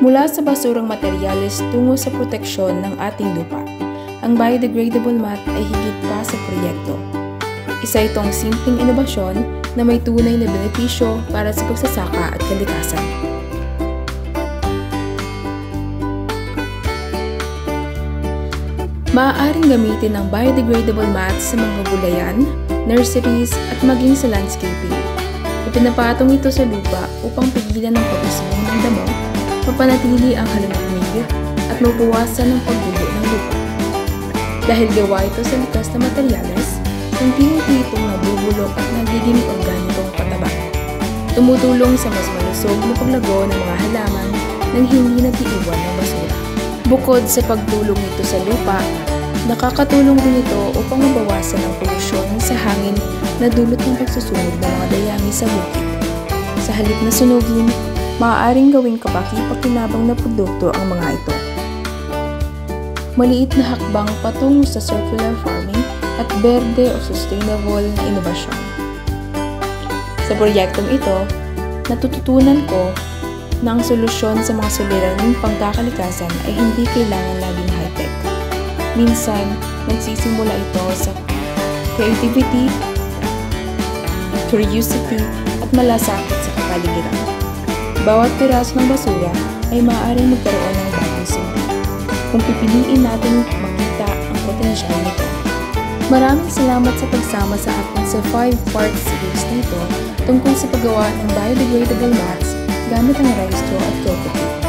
Mula sa basurang materyales tungo sa proteksyon ng ating lupa, ang biodegradable mat ay higit pa sa proyekto. Isa itong simpleng inobasyon na may tunay na benepisyo para sa pagsasaka at kalikasan. Maaaring gamitin ang biodegradable mats sa mga gulayan, nurseries at maging sa landscaping. Ipinapatong ito sa lupa upang pigilan ang pag-usbong ng damo, mapanatili ang halumigmig at mabawasan ang paggulo ng lupa. Dahil gawa ito sa likas na materyales, unti-unti itong nabubulok at nagiging organikong pataba. Tumutulong sa mas malusog na paglago ng mga halaman nang hindi nag-iiwan ng basura. Bukod sa pagtulong nito sa lupa, nakakatulong din ito upang mabawasan ang polusyon sa hangin na dulot ng pagsusunog ng mga dayami sa bukid. Sa halip na sunugin, maaaring gawing kapaki-pakinabang na produkto ang mga ito. Maliit na hakbang patungo sa circular farming at berde o sustainable na inobasyon. Sa proyektong ito, natututunan ko na ang solusyon sa mga suliraning pangkakalikasan ay hindi kailangan laging high-tech. Minsan, nagsisimula ito sa creativity, curiosity, at malasakit sa kapaligiran. Bawat piraso ng basura ay maaaring magkaroon ng bagong silbi kung pipiliin natin makita ang potensyal nito. Maraming salamat sa pagsama sa akin sa 5-part series nito tungkol sa paggawa ng biodegradable mats gamit ang rice straw at coco peat.